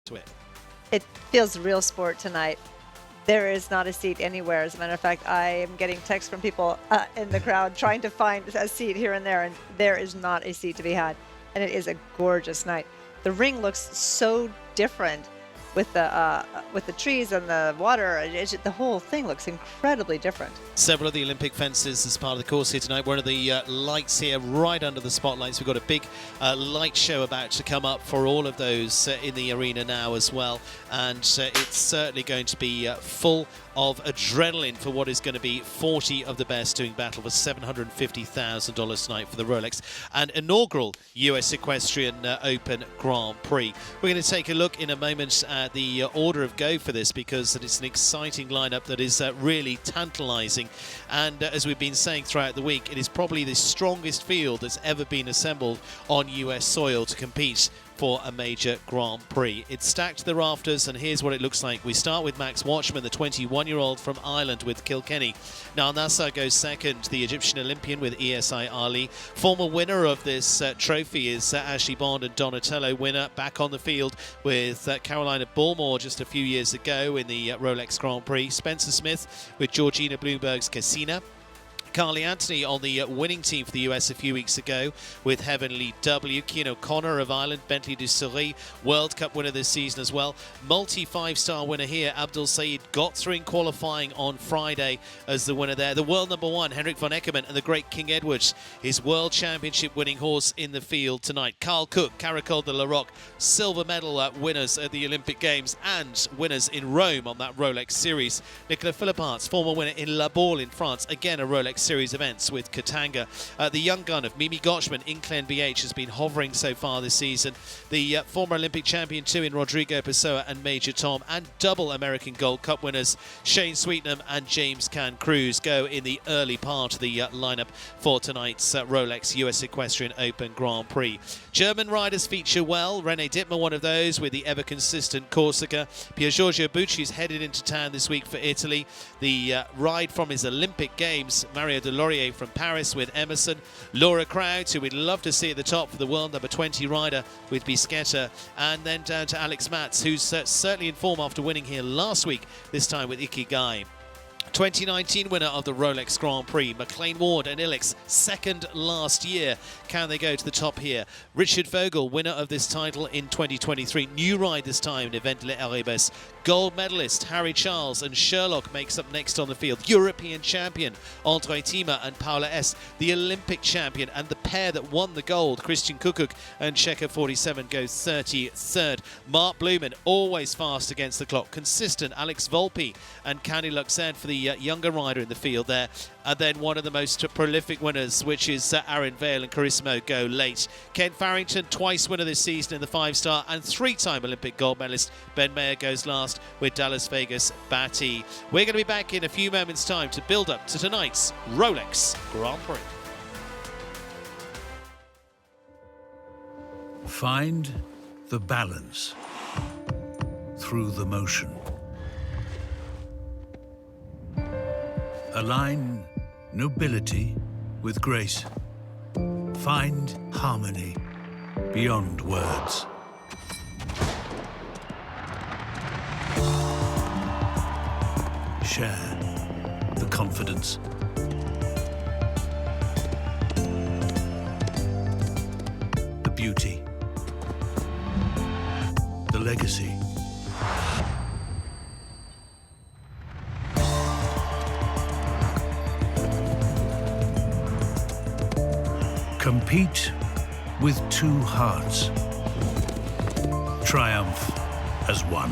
to it. It feels real sport tonight. There is not a seat anywhere. As a matter of fact, I am getting texts from people in the crowd trying to find a seat here and there is not a seat to be had. And it is a gorgeous night. The ring looks so different with the trees and the water. The whole thing looks incredibly different. Several of the Olympic fences as part of the course here tonight. One of the lights here right under the spotlights. We've got a big light show about to come up for all of those in the arena now as well. And it's certainly going to be full of adrenaline for what is going to be 40 of the best doing battle for $750,000 tonight for the Rolex and inaugural US Equestrian Open Grand Prix. We're going to take a look in a moment at the order of go for this, because it's an exciting lineup that is really tantalizing. And as we've been saying throughout the week, it is probably the strongest field that's ever been assembled on US soil to compete for a major Grand Prix. It's stacked to the rafters, and here's what it looks like. We start with Max Watchman, the 21-year-old from Ireland with Kilkenny. Now Nassar goes second, the Egyptian Olympian with ESI Ali. Former winner of this trophy is Ashley Bond and Donatello, winner back on the field with Carolina Bullmore just a few years ago in the Rolex Grand Prix. Spencer Smith with Georgina Bloomberg's Cassina. Carly Anthony on the winning team for the US a few weeks ago with Heavenly W. Cian O'Connor of Ireland, Bentley de Souris, World Cup winner this season as well. Multi-5-star winner here, Abdul Saeed, got through in qualifying on Friday as the winner there. The world number one, Henrik von Eckermann, and the great King Edward, his World Championship winning horse in the field tonight. Carl Cook, Caracol de la Roque, silver medal winners at the Olympic Games and winners in Rome on that Rolex series. Nicolas Philipparts, former winner in La Baule in France, again a Rolex series events with Katanga. The young gun of Mimi Gotchman in Clen BH has been hovering so far this season. The former Olympic champion too in Rodrigo Pessoa and Major Tom, and double American Gold Cup winners Shane Sweetnam and James Can Cruz go in the early part of the lineup for tonight's Rolex US Equestrian Open Grand Prix. German riders feature well. René Dittmar, one of those with the ever consistent Corsica. Pier Giorgio Bucci is headed into town this week for Italy. The ride from his Olympic Games, Mario de Laurier from Paris with Emerson. Laura Crouch, who we'd love to see at the top for the world number 20 rider with Bisquetta. And then down to Alex Matz, who's certainly in form after winning here last week, this time with Ikigai. 2019 winner of the Rolex Grand Prix, McLean Ward and Ilix, second last year. Can they go to the top here? Richard Vogel, winner of this title in 2023. New ride this time in Event Les Erebus. Gold medalist Harry Charles and Sherlock makes up next on the field. European champion Andre Tima and Paula S. The Olympic champion and the pair that won the gold, Christian Kukuk and Checker 47, goes 33rd. Mark Blumen, always fast against the clock. Consistent Alex Volpe and Candy Luxen for the younger rider in the field there. And then one of the most prolific winners, which is Aaron Vale and Carissimo, go late. Ken Farrington, twice winner this season in the 5-star and 3-time Olympic gold medalist. Ben Mayer goes last with Dallas Vegas Batty. We're going to be back in a few moments' time to build up to tonight's Rolex Grand Prix. Find the balance through the motion. Align nobility with grace. Find harmony beyond words. Share the confidence. The beauty. The legacy. Compete with two hearts. Triumph as one.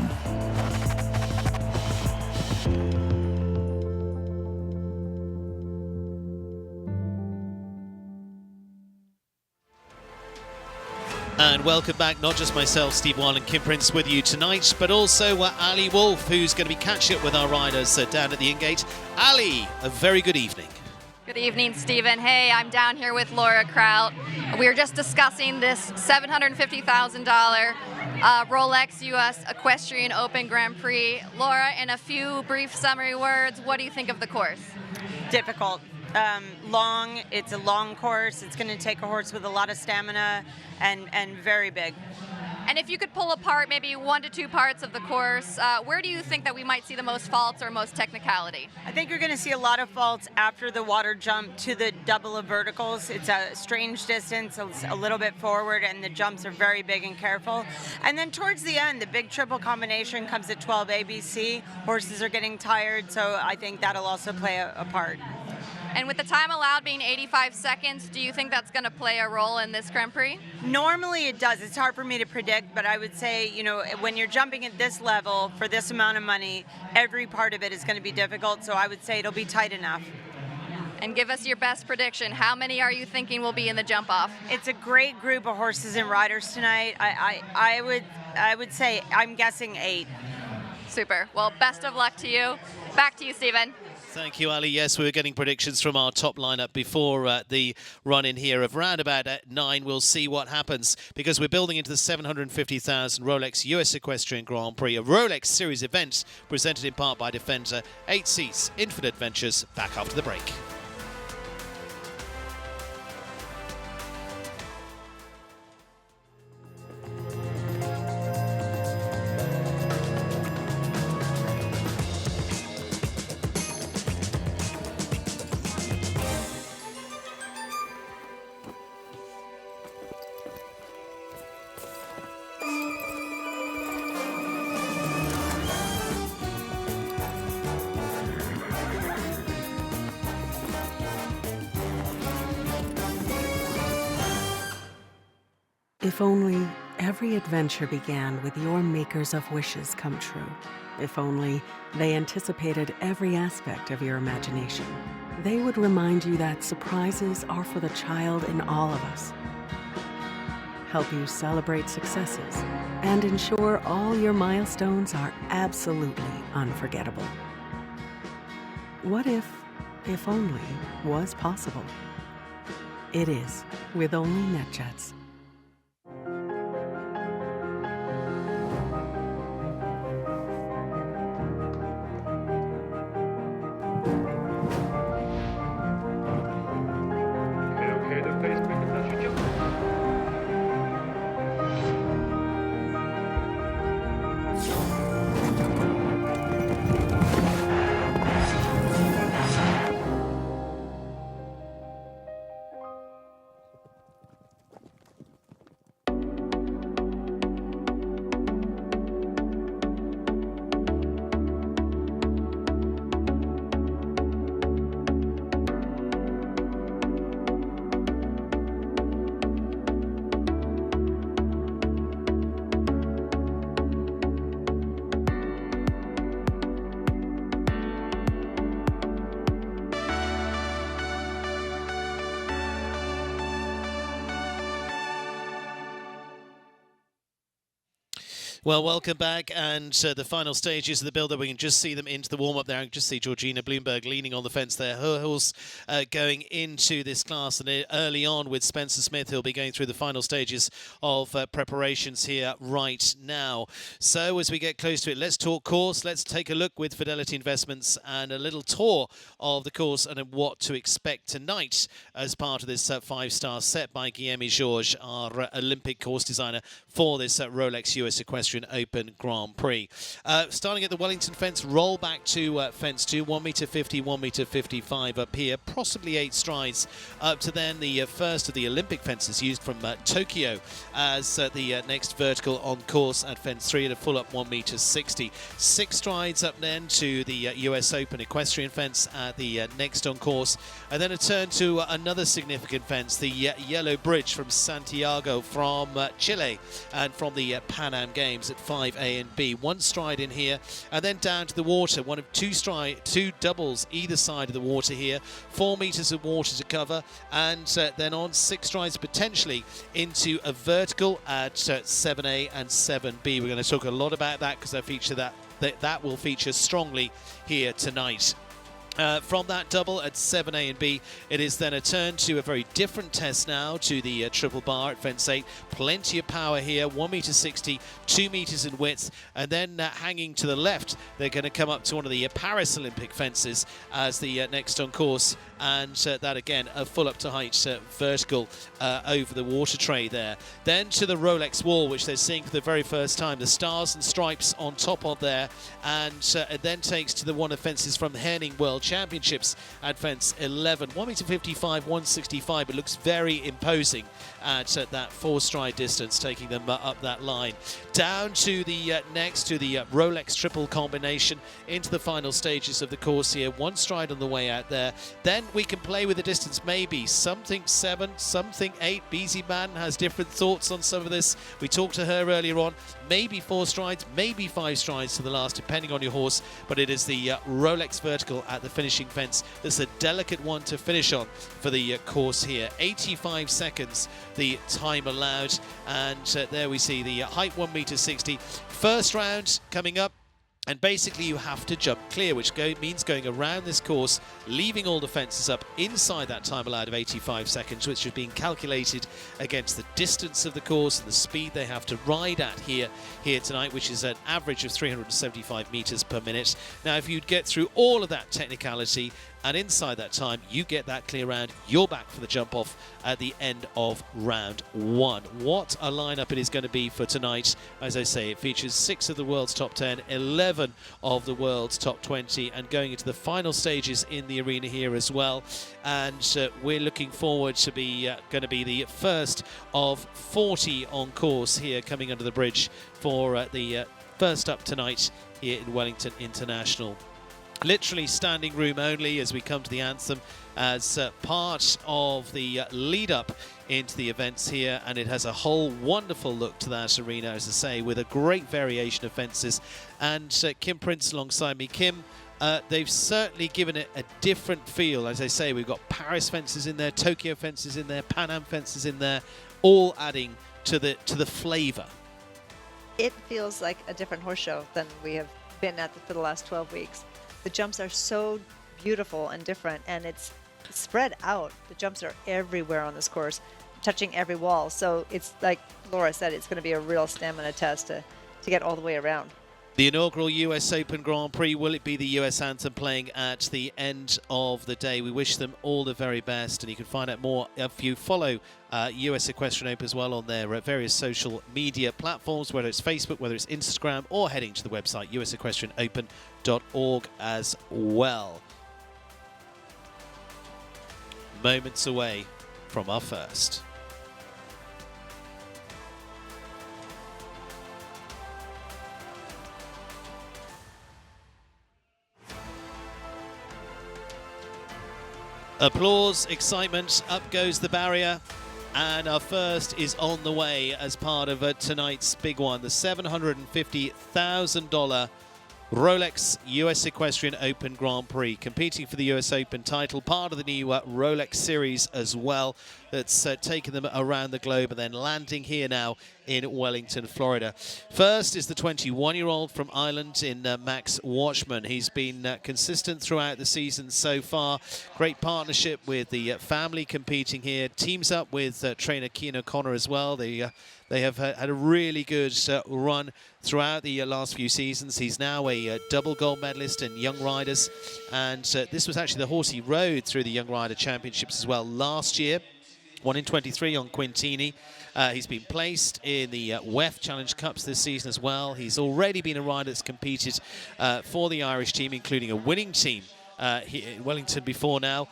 And welcome back, not just myself, Steve Weil and Kim Prince with you tonight, but also Ali Wolf, who's going to be catching up with our riders down at the Ingate. Ali, a very good evening. Good evening, Stephen. Hey, I'm down here with Laura Kraut. We were just discussing this $750,000 Rolex US Equestrian Open Grand Prix. Laura, in a few brief summary words, what do you think of the course? Difficult. Long. It's a long course. It's going to take a horse with a lot of stamina and very big. And if you could pull apart maybe 1 to 2 parts of the course, where do you think that we might see the most faults or most technicality? I think you're going to see a lot of faults after the water jump to the double of verticals. It's a strange distance, a little bit forward, and the jumps are very big and careful. And then towards the end, the big triple combination comes at 12 ABC. Horses are getting tired, so I think that'll also play a part. And with the time allowed being 85 seconds, do you think that's going to play a role in this Grand Prix? Normally it does. It's hard for me to predict, but I would say, you know, when you're jumping at this level for this amount of money, every part of it is going to be difficult, so I would say it'll be tight enough. And give us your best prediction. How many are you thinking will be in the jump off? It's a great group of horses and riders tonight. I would say, I'm guessing 8. Super. Well, best of luck to you. Back to you, Stephen. Thank you, Ali. Yes, we were getting predictions from our top lineup before the run-in here of round about at 9. We'll see what happens because we're building into the 750,000 Rolex US Equestrian Grand Prix, a Rolex Series event presented in part by Defender. 8 seats, Infinite Ventures. Back after the break. If only every adventure began with your makers of wishes come true. If only they anticipated every aspect of your imagination. They would remind you that surprises are for the child in all of us. Help you celebrate successes and ensure all your milestones are absolutely unforgettable. What if only was possible? It is with only NetJets. Well, welcome back, and the final stages of the build-up, we can just see them into the warm-up there. I can just see Georgina Bloomberg leaning on the fence there. Her horse going into this class, and early on with Spencer Smith, who'll be going through the final stages of preparations here right now. So as we get close to it, let's talk course. Let's take a look with Fidelity Investments and a little tour of the course and what to expect tonight as part of this 5-star set by Guillaume Georges, our Olympic course designer for this Rolex US Equestrian Open Grand Prix. Starting at the Wellington fence, roll back to fence 2, 1m50, 1m55 up here, possibly 8 strides up to then the first of the Olympic fences used from Tokyo as the next vertical on course at fence 3 at a full up 1m60. 6 strides up then to the US Open Equestrian fence at the next on course, and then a turn to another significant fence, the Yellow Bridge from Santiago from Chile and from the Pan Am Games at 5A and B. 1 stride in here, and then down to the water. One of 2 doubles either side of the water here. 4 meters of water to cover, and then on 6 strides potentially into a vertical at 7A and 7B. We're going to talk a lot about that because that will feature strongly here tonight. From that double at 7A and B, it is then a turn to a very different test now to the triple bar at fence 8. Plenty of power here, 1.60 m, 2 meters in width, and then hanging to the left, they're going to come up to one of the Paris Olympic fences as the next on course, and that again a full up to height vertical over the water tray there. Then to the Rolex wall, which they're seeing for the very first time, the stars and stripes on top of there, and it then takes to the one of fences from the Henning World Championships at fence 11, 1.55 m, 165. It looks very imposing at that 4-stride distance, taking them up that line. Down to the next to the Rolex triple combination into the final stages of the course here. 1 stride on the way out there. Then we can play with the distance, maybe something 7, something 8. BZ Man has different thoughts on some of this. We talked to her earlier on. Maybe 4 strides, maybe 5 strides to the last, depending on your horse. But it is the Rolex vertical at the finishing fence. That's a delicate one to finish on for the course here. 85 seconds the time allowed, and there we see the height 1.60 m. First round coming up. And basically you have to jump clear, which means going around this course, leaving all the fences up inside that time allowed of 85 seconds, which is being calculated against the distance of the course and the speed they have to ride at here tonight, which is an average of 375 meters per minute. Now, if you'd get through all of that technicality and inside that time, you get that clear round, you're back for the jump off at the end of round 1. What a lineup it is going to be for tonight. As I say, it features 6 of the world's top 10, 11 of the world's top 20, and going into the final stages in the arena here as well. And we're looking forward to be going to be the first of 40 on course here coming under the bridge for the first up tonight here in Wellington International. Literally standing room only as we come to the anthem as part of the lead up into the events here, and it has a whole wonderful look to that arena, as I say, with a great variation of fences. And Kim Prince alongside me. Kim, they've certainly given it a different feel. As I say, we've got Paris fences in there, Tokyo fences in there, Pan Am fences in there, all adding to the flavour. It feels like a different horse show than we have been at for the last 12 weeks. The jumps are so beautiful and different, and it's spread out. The jumps are everywhere on this course, touching every wall. So it's like Laura said, it's going to be a real stamina test to get all the way around. The inaugural US Open Grand Prix, will it be the US anthem playing at the end of the day? We wish them all the very best, and you can find out more if you follow US Equestrian Open as well on their various social media platforms, whether it's Facebook, whether it's Instagram, or heading to the website usequestrianopen.org as well. Moments away from our first. Applause, excitement, up goes the barrier, and our first is on the way as part of tonight's big one, the $750,000 Rolex US Equestrian Open Grand Prix, competing for the US Open title, part of the new Rolex series as well, that's taken them around the globe and then landing here now in Wellington, Florida. First is the 21-year-old from Ireland in Max Watchman. He's been consistent throughout the season so far. Great partnership with the family competing here. Teams up with trainer Cian O'Connor as well. They have had a really good run throughout the last few seasons. He's now a double gold medalist in Young Riders, and this was actually the horse he rode through the Young Rider Championships as well last year. 1 in 23 on Quintini. He's been placed in the WEF Challenge Cups this season as well. He's already been a rider that's competed for the Irish team, including a winning team here in Wellington before now.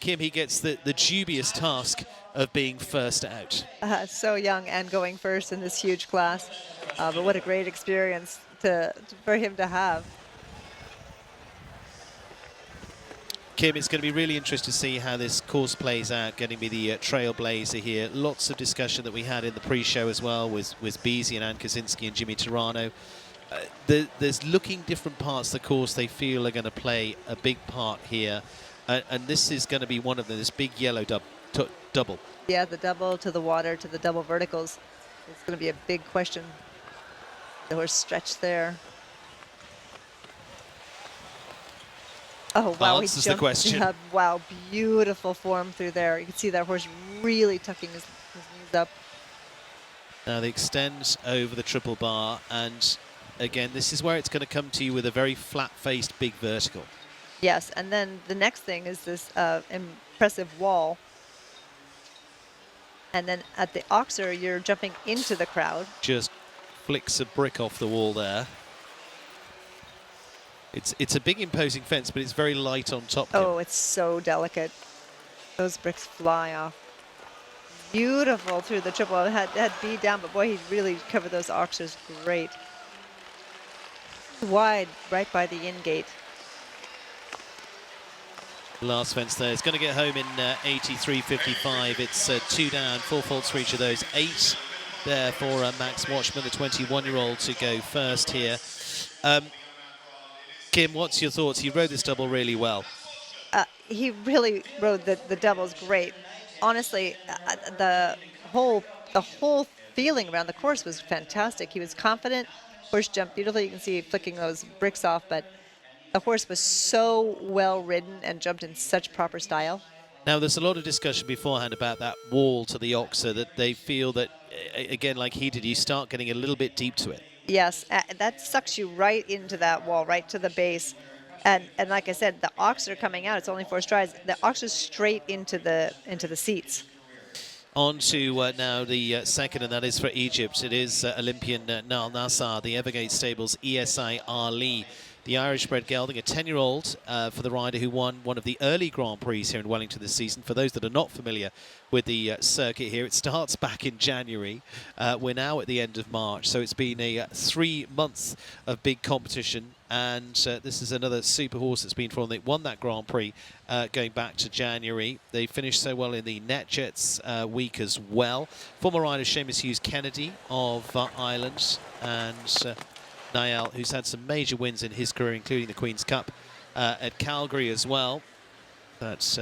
Kim, he gets the dubious task of being first out. So young and going first in this huge class. But what a great experience for him to have. Kim, it's going to be really interesting to see how this course plays out, getting me the trailblazer here. Lots of discussion that we had in the pre-show as well with Beasy and Ann Kaczynski and Jimmy Turano. There's looking different parts of the course they feel are going to play a big part here. And this is going to be one of them, this big yellow double. Yeah, the double to the water to the double verticals. It's going to be a big question. The horse stretched there. Oh, wow. He answers the jumped. question. Yeah, wow, beautiful form through there. You can see that horse really tucking his knees up. Now they extend over the triple bar, and again, this is where it's going to come to you with a very flat-faced big vertical. Yes, and then the next thing is this impressive wall. And then at the Oxer, you're jumping into the crowd. Just flicks a brick off the wall there. It's a big imposing fence, but it's very light on top. Oh, it's so delicate. Those bricks fly off. Beautiful through the triple. It had B down, but boy, he really covered those Oxers great. Wide, right by the in gate. Last fence there. It's going to get home in 83.55. It's 2 down, 4 faults for each of those. 8 there for Max Watchman, the 21-year-old, to go first here. Kim, what's your thoughts? He rode this double really well. He really rode the doubles great. Honestly, the whole feeling around the course was fantastic. He was confident. Horse jumped beautifully. You can see flicking those bricks off, but the horse was so well ridden and jumped in such proper style. Now, there's a lot of discussion beforehand about that wall to the Oxer, that they feel that, again, like he did, you start getting a little bit deep to it. Yes, that sucks you right into that wall, right to the base. And like I said, the Oxer coming out, it's only 4 strides. The Oxer's straight into the seats. On to now the second, and that is for Egypt. It is Olympian Nal Nassar, the Evergate Stables ESI Ali, the Irish-bred gelding, a 10-year-old for the rider who won one of the early Grand Prix here in Wellington this season. For those that are not familiar with the circuit here, it starts back in January. We're now at the end of March, so it's been a 3 months of big competition. And this is another super horse that's been formed. They won that Grand Prix going back to January. They finished so well in the NetJets week as well. Former rider Seamus Hughes Kennedy of Ireland, and Niall, who's had some major wins in his career, including the Queen's Cup at Calgary as well. That's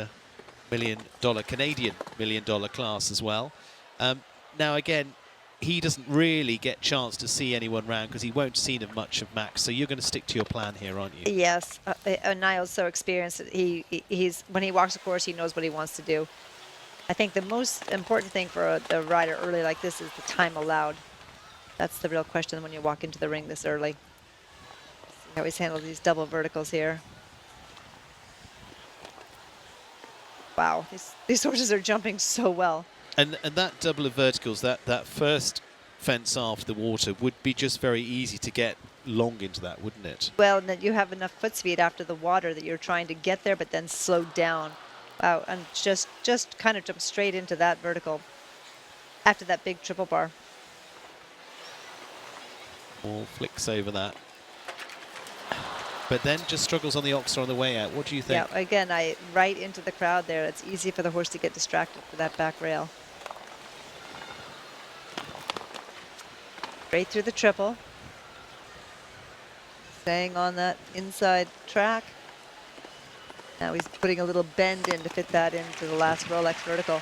Canadian $1 million class as well. Now again, he doesn't really get chance to see anyone round because he won't see them much of Max. So you're going to stick to your plan here, aren't you? Yes, Niall's so experienced. He's when he walks the course, he knows what he wants to do. I think the most important thing for the rider early like this is the time allowed. That's the real question when you walk into the ring this early. See how he's handled these double verticals here. Wow, these horses are jumping so well. And that double of verticals, that first fence after the water, would be just very easy to get long into that, wouldn't it? Well, and that you have enough foot speed after the water that you're trying to get there, but then slow down. Wow, and just kind of jump straight into that vertical after that big triple bar. All flicks over that. But then just struggles on the Oxer on the way out. What do you think? Yeah, again, right into the crowd there. It's easy for the horse to get distracted for that back rail. Straight through the triple. Staying on that inside track. Now he's putting a little bend in to fit that into the last Rolex vertical.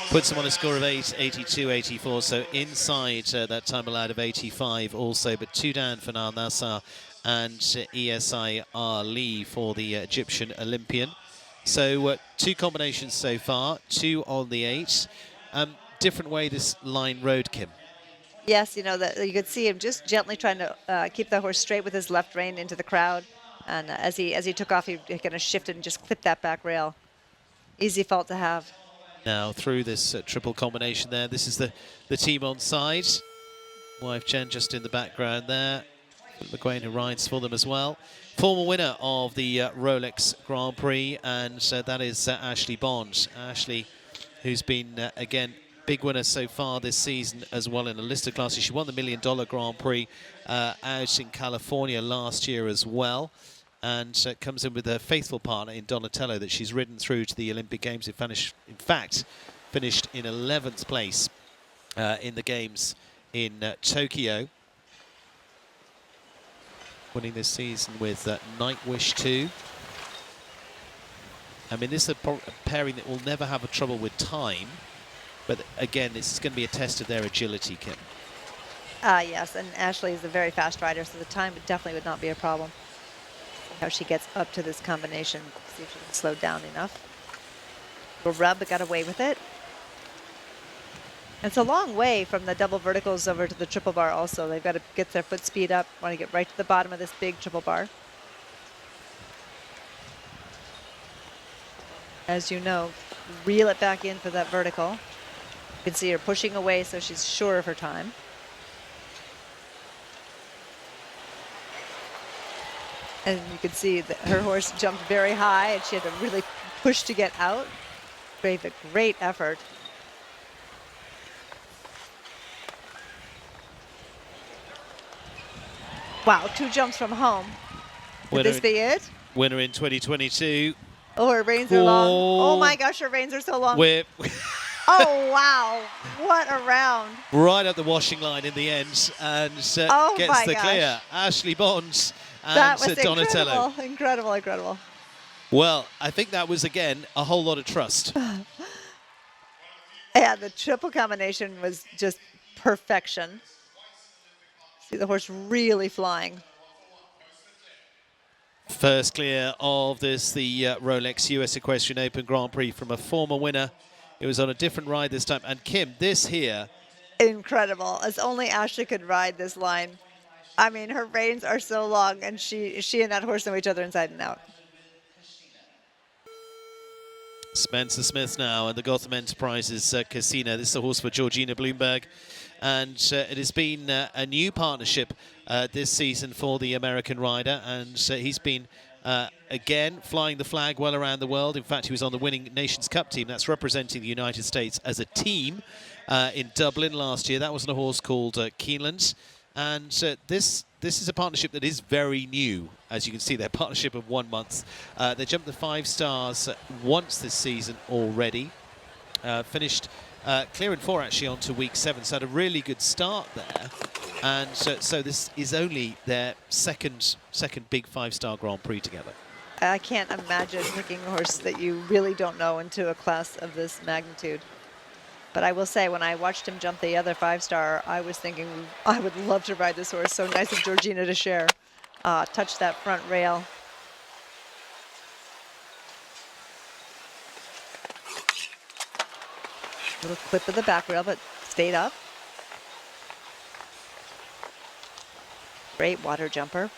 Puts him on a score of 8, 82, 84. So inside that time allowed of 85 also, but 2 down for Nal Nassar and ESI Ali for the Egyptian Olympian. So 2 combinations so far, 2 on the 8. Different way this line rode, Kim. Yes, you know, that you could see him just gently trying to keep the horse straight with his left rein into the crowd. And as he took off, he kind of shifted and just clipped that back rail. Easy fault to have. Now through this triple combination there, this is the team on side. Wife Jen just in the background there. McQuain who rides for them as well. Former winner of the Rolex Grand Prix, and that is Ashley Bond. Ashley, who's been, again, big winner so far this season as well in a listed class. She won the $1 Million Grand Prix out in California last year as well, and comes in with her faithful partner in Donatello that she's ridden through to the Olympic Games. In fact, finished in 11th place in the Games in Tokyo. Winning this season with Night Wish 2. I mean, this is a pairing that will never have a trouble with time. But again, this is going to be a test of their agility, Kim. Yes, and Ashley is a very fast rider, so the time definitely would not be a problem. How she gets up to this combination. See if she can slow down enough. Little rub, but got away with it. It's a long way from the double verticals over to the triple bar also. They've got to get their foot speed up. Want to get right to the bottom of this big triple bar. As you know, reel it back in for that vertical. You can see her pushing away, so she's sure of her time. And you can see that her horse jumped very high, and she had to really push to get out. Gave a great effort. Wow, 2 jumps from home. Would this be it? Winner in 2022. Oh, her reins are long. Oh my gosh, her reins are so long. We're Oh, wow. What a round. right at the washing line in the end, and gets the clear. Ashley Bonds and That was Donatello. incredible, incredible, incredible. Well, I think that was, again, a whole lot of trust. Yeah, the triple combination was just perfection. See the horse really flying. First clear of this, the Rolex US Equestrian Open Grand Prix from a former winner. It was on a different ride this time. And Kim, this here. Incredible, as only Ashley could ride this line. I mean, her reins are so long, and she and that horse know each other inside and out. Spencer Smith now and the Gotham Enterprises Casino. This is a horse for Georgina Bloomberg. And it has been a new partnership this season for the American rider. And he's been, again, flying the flag well around the world. In fact, he was on the winning Nations Cup team. That's representing the United States as a team in Dublin last year. That was on a horse called Keeneland. And this is a partnership that is very new. As you can see, their partnership of 1 month. They jumped the 5 stars once this season already. Finished clear in 4 actually on to week 7, so had a really good start there. And so this is only their second big 5-star Grand Prix together. I can't imagine picking a horse that you really don't know into a class of this magnitude. But I will say, when I watched him jump the other 5-star, I was thinking, I would love to ride this horse. So nice of Georgina to share. Touch that front rail. Little clip of the back rail, but stayed up. Great water jumper.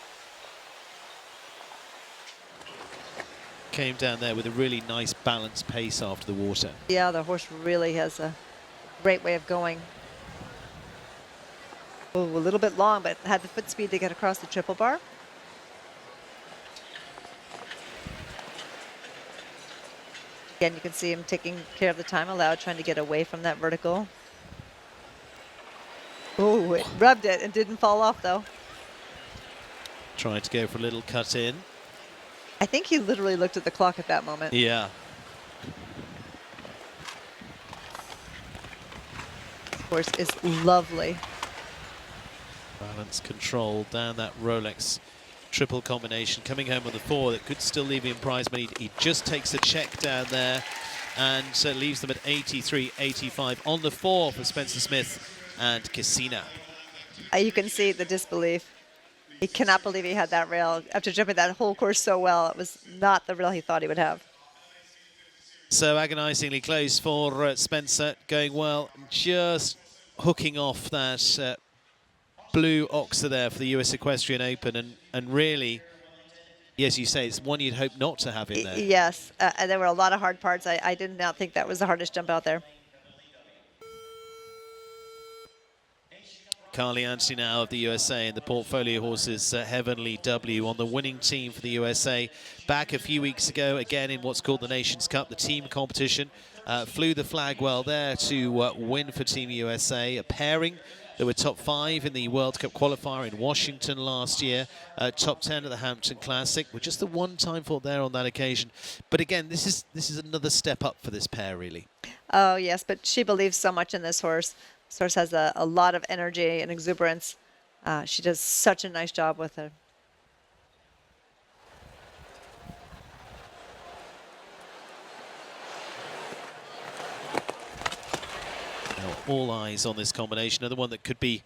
Came down there with a really nice balanced pace after the water. Yeah, the horse really has a great way of going. Oh, a little bit long, but had the foot speed to get across the triple bar. Again, you can see him taking care of the time allowed, trying to get away from that vertical. Oh, it rubbed it and didn't fall off, though. Trying to go for a little cut in. I think he literally looked at the clock at that moment. Yeah. This horse is lovely. Balance control down that Rolex triple combination. Coming home on the 4 that could still leave him prize money. He just takes a check down there and leaves them at 83.85 on the 4 for Spencer Smith and Casina. You can see the disbelief. He cannot believe he had that rail. After jumping that whole course so well, it was not the rail he thought he would have. So agonizingly close for Spencer, going well, just hooking off that blue oxer there for the US Equestrian Open, and really, yes, you say, it's one you'd hope not to have in there. Yes, and there were a lot of hard parts. I did not think that was the hardest jump out there. Carly Anstey now of the USA and the portfolio horses Heavenly W on the winning team for the USA. Back a few weeks ago, again in what's called the Nations Cup, the team competition. Flew the flag well there to win for Team USA. A pairing that were top 5 in the World Cup qualifier in Washington last year. Top 10 at the Hampton Classic, with just the one time fault there on that occasion. But again, this is another step up for this pair, really. Oh, yes, but she believes so much in this horse. This horse has a lot of energy and exuberance. She does such a nice job with her. Now, all eyes on this combination. Another one that could be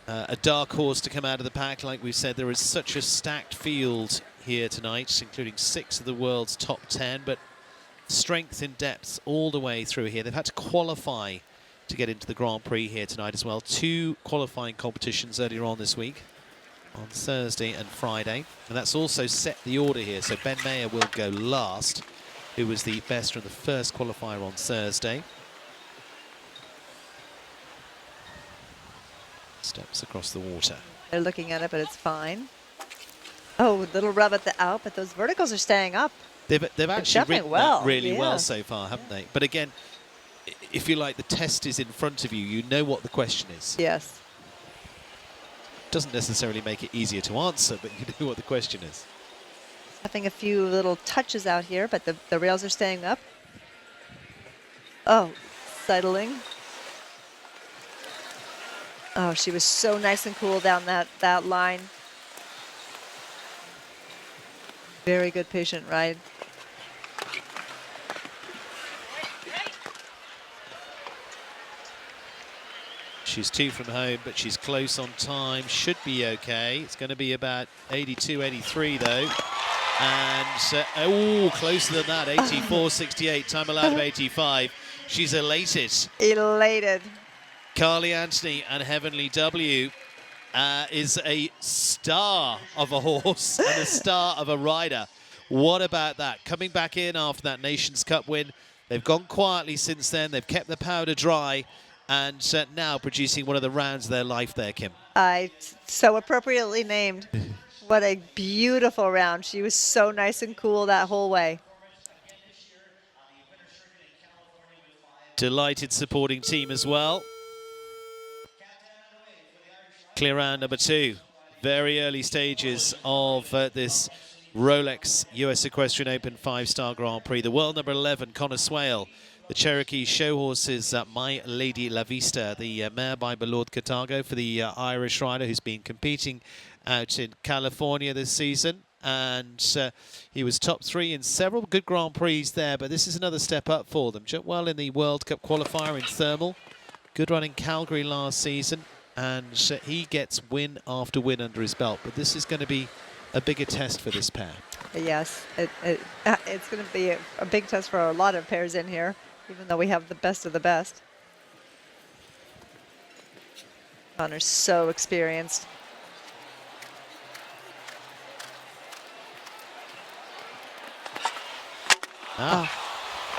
a dark horse to come out of the pack. Like we've said, there is such a stacked field here tonight, including 6 of the world's top 10, but strength in depth all the way through here. They've had to qualify to get into the Grand Prix here tonight as well. 2 qualifying competitions earlier on this week, on Thursday and Friday. And that's also set the order here. So Ben Mayer will go last, who was the best from the first qualifier on Thursday. Steps across the water. They're looking at it, but it's fine. Oh, little rub at the out, but those verticals are staying up. They've actually written that really yeah. well so far, haven't they? But again, if you like, the test is in front of you. You know what the question is. Yes. Doesn't necessarily make it easier to answer, but you know what the question is. Having a few little touches out here, but the rails are staying up. Oh, settling. Oh, she was so nice and cool down that line. Very good patient ride. She's 2 from home, but she's close on time. Should be okay. It's going to be about 82, 83 though. And closer than that, 84.68. Time allowed of 85. She's elated. Elated. Carly Anthony and Heavenly W is a star of a horse and a star of a rider. What about that? Coming back in after that Nations Cup win. They've gone quietly since then. They've kept the powder dry. And now producing one of the rounds of their life there, Kim. So appropriately named. What a beautiful round. She was so nice and cool that whole way. Delighted supporting team as well. Clear round number 2. Very early stages of this Rolex US Equestrian Open 5-star Grand Prix. The world number 11, Connor Swale. The Cherokee show horses, My Lady La Vista, the mare by Milord Cartago for the Irish rider who's been competing out in California this season. And he was top 3 in several good Grand Prix there, but this is another step up for them. Jumped well in the World Cup qualifier in Thermal. Good run in Calgary last season. And he gets win after win under his belt. But this is going to be a bigger test for this pair. Yes, it's going to be a big test for a lot of pairs in here, even though we have the best of the best. Connor's so experienced.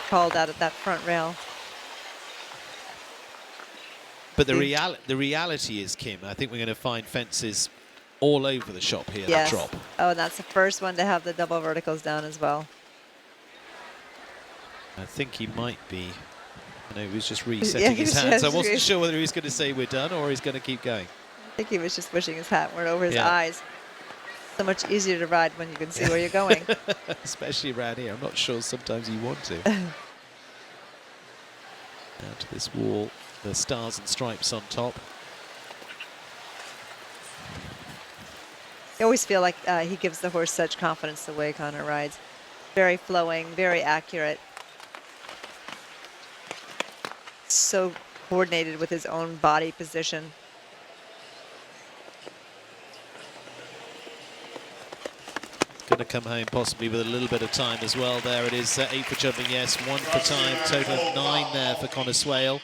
Called out at that front rail. But the reality is, Kim, I think we're going to find fences all over the shop here, Yes. that drop. Oh, and that's the first one to have the double verticals down as well. I think he might be. I know he was just resetting his hands. I wasn't sure whether he was going to say we're done or he's going to keep going. I think he was just wishing his hat went over his Yeah. eyes. So much easier to ride when you can see where you're going. Especially around here. I'm not sure sometimes you want to. Down to this wall, the stars and stripes on top. I always feel like he gives the horse such confidence the way Connor rides. Very flowing, very accurate. So coordinated with his own body position. Going to come home possibly with a little bit of time as well. There it is, 8 for jumping, yes, 1 for time, total of 9 there for Connor Swale.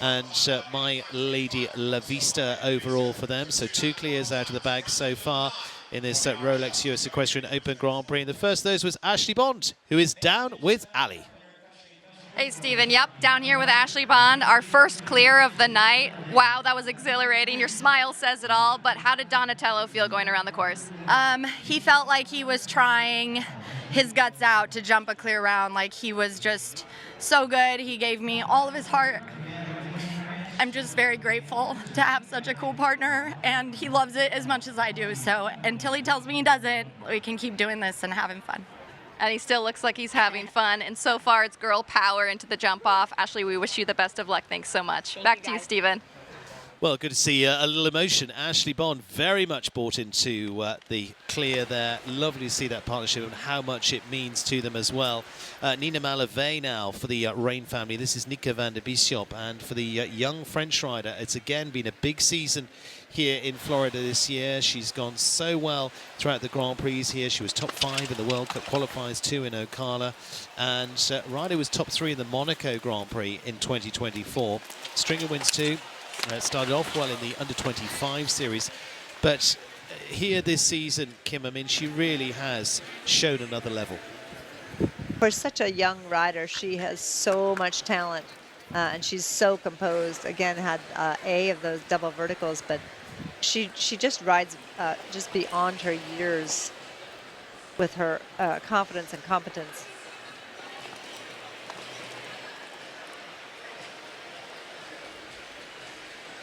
And My Lady La Vista overall for them. So 2 clears out of the bag so far in this Rolex US Equestrian Open Grand Prix. And the first of those was Ashley Bond, who is down with Ali. Hey, Stephen. Yep, down here with Ashley Bond, our first clear of the night. Wow, that was exhilarating. Your smile says it all. But how did Donatello feel going around the course? He felt like he was trying his guts out to jump a clear round. Like, he was just so good. He gave me all of his heart. I'm just very grateful to have such a cool partner, and he loves it as much as I do. So until he tells me he doesn't, we can keep doing this and having fun. And he still looks like he's having fun. And so far, it's girl power into the jump off. Ashley, we wish you the best of luck. Thanks so much. Back to you, Stephen. Well, good to see a little emotion. Ashley Bond very much bought into the clear there. Lovely to see that partnership and how much it means to them as well. Nina Malave now for the Rain family. This is Nika van der Bishop. And for the young French rider, it's again been a big season here in Florida this year. She's gone so well throughout the Grand Prix here. She was top 5 in the World Cup qualifiers, 2 in Ocala, and Ryder was top 3 in the Monaco Grand Prix in 2024. Stringer wins 2. Started off well in the under-25 series, but here this season, Kim, I mean, she really has shown another level. For such a young rider, she has so much talent, and she's so composed. Again, had A of those double verticals, but she just rides just beyond her years with her confidence and competence.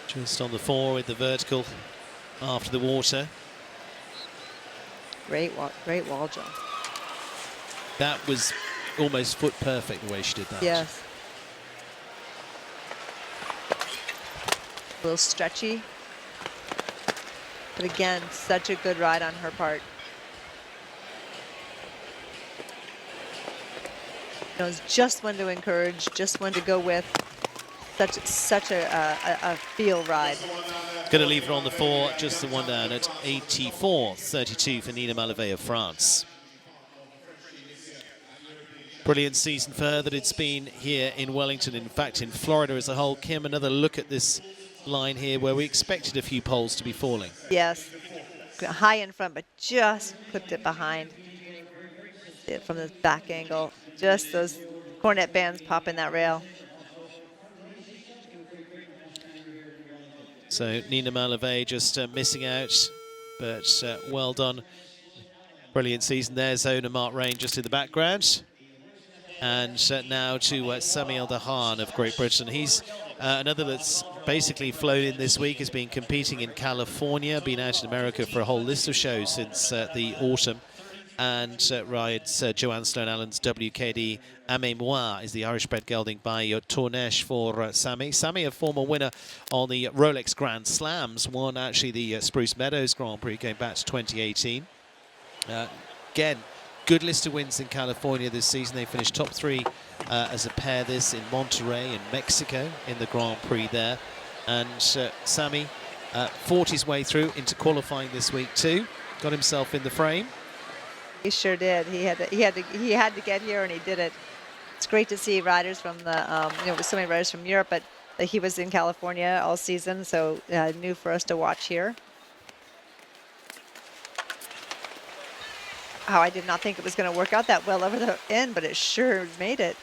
Just on the 4 with the vertical after the water. Great wall jump. That was almost foot perfect the way she did that. Yes. A little stretchy. But again, such a good ride on her part. Knows just when to encourage, just when to go with. Such a feel ride. Going to leave her on the 4, just the one down at 84.32 for Nina Malavé of France. Brilliant season for her that it's been here in Wellington, in fact in Florida as a whole. Kim, another look at this line here where we expected a few poles to be falling. Yes, high in front, but just clipped it behind. See it from this back angle, just those cornet bands popping that rail. So Nina Malavé just missing out, but well done. Brilliant season there. Zona Mark Rain just in the background. And now to Sami Al-Dahan of Great Britain. He's another that's basically flown in this week, has been competing in California, been out in America for a whole list of shows since the autumn, and rides Joanne Sloan Allen's WKD Amémoire is the Irish-bred gelding by Tournesh for Sami. Sami, a former winner on the Rolex Grand Slams, won actually the Spruce Meadows Grand Prix going back to 2018. Again, good list of wins in California this season. They finished top 3 as a pair this in Monterrey in Mexico in the Grand Prix there. And Sami fought his way through into qualifying this week too. Got himself in the frame. He sure did. He had to get here, and he did it. It's great to see riders from the with so many riders from Europe, but he was in California all season, so new for us to watch here. Oh, I did not think it was going to work out that well over the end, but it sure made it.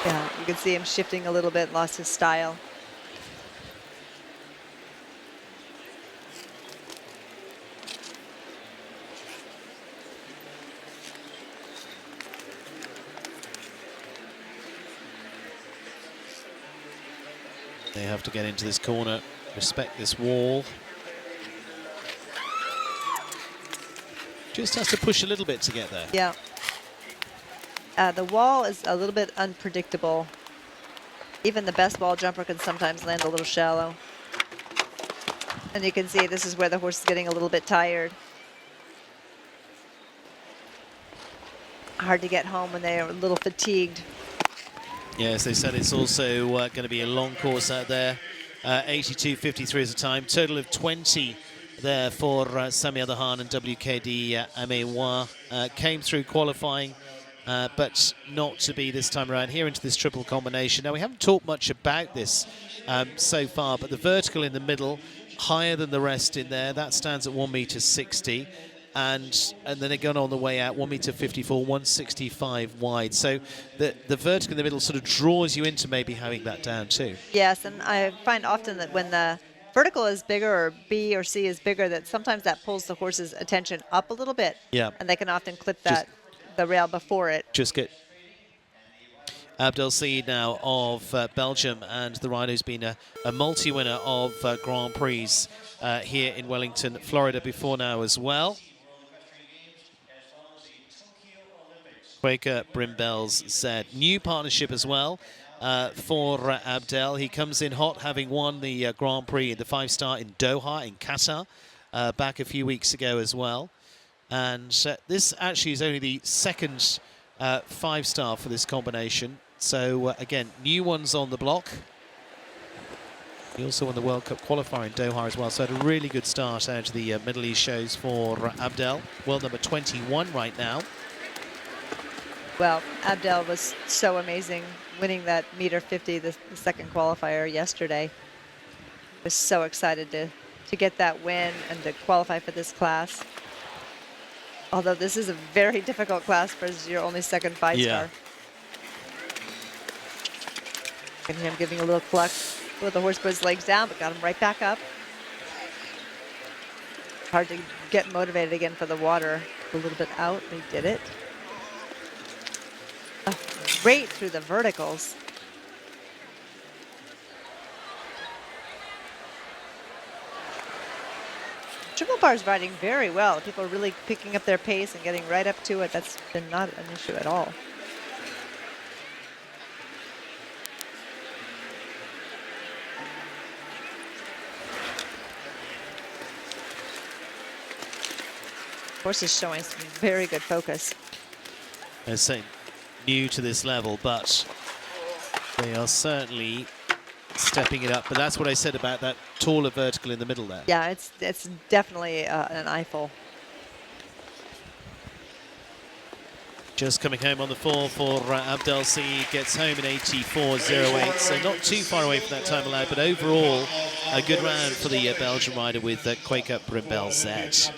Yeah, you can see him shifting a little bit, lost his style. They have to get into this corner, respect this wall. Just has to push a little bit to get there. Yeah. The wall is a little bit unpredictable. Even the best wall jumper can sometimes land a little shallow. And you can see this is where the horse is getting a little bit tired. Hard to get home when they are a little fatigued. Yes, they said it's also going to be a long course out there. 82.53 is the time. Total of 20 there for Sami Al-Dahan and WKD Amémoire. Came through qualifying, but not to be this time around. Here into this triple combination. Now, we haven't talked much about this so far, but the vertical in the middle, higher than the rest in there. That stands at 1.60 m. And then again on the way out, 1.54 m, 165 wide. So the vertical in the middle sort of draws you into maybe having that down too. Yes, and I find often that when the vertical is bigger, or B or C is bigger, that sometimes that pulls the horse's attention up a little bit. Yeah. And they can often clip the rail before it. Just get Abdel Said now of Belgium, and the rider who's been a multi-winner of Grand Prix here in Wellington, Florida before now as well. Quaker Brimbell's Z. New partnership as well for Abdel. He comes in hot, having won the Grand Prix in the 5-star in Doha, in Qatar, back a few weeks ago as well. And this actually is only the second 5-star for this combination. So again, new ones on the block. He also won the World Cup qualifier in Doha as well, so had a really good start out of the Middle East shows for Abdel. World number 21 right now. Well, Abdel was so amazing winning that meter 50, the second qualifier yesterday. Was so excited to get that win and to qualify for this class. Although this is a very difficult class for your only second five-star. And him giving a little cluck with the horse put his legs down, but got him right back up. Hard to get motivated again for the water. A little bit out, they did it. Oh, right through the verticals. Triple bar's riding very well. People are really picking up their pace and getting right up to it. That's been not an issue at all. Horse is showing some very good focus. They're saying new to this level, but they are certainly stepping it up. But that's what I said about that taller vertical in the middle there. Yeah, it's definitely an eyeful. Just coming home on the 4 for Abdel C. Gets home in 84.08, so not too far away from that time allowed, but overall a good round for the Belgian rider with Quaker Brimbel Z.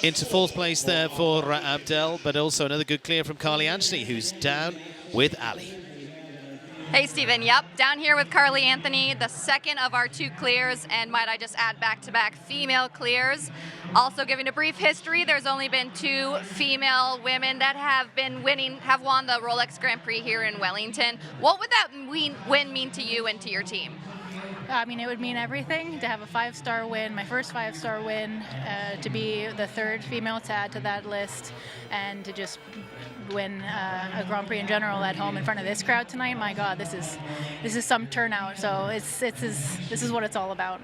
Into fourth place there for Abdel, but also another good clear from Carly Anthony, who's down with Ali. Hey, Stephen. Yep, down here with Carly Anthony, the second of our 2 clears, and might I just add back-to-back female clears. Also giving a brief history, there's only been 2 female women that have won the Rolex Grand Prix here in Wellington. What would that win mean to you and to your team? I mean, it would mean everything to have a 5-star win, my first 5-star win, to be the 3rd female to add to that list, and to just win a Grand Prix in general at home in front of this crowd tonight. My God, this is some turnout. So this is what it's all about.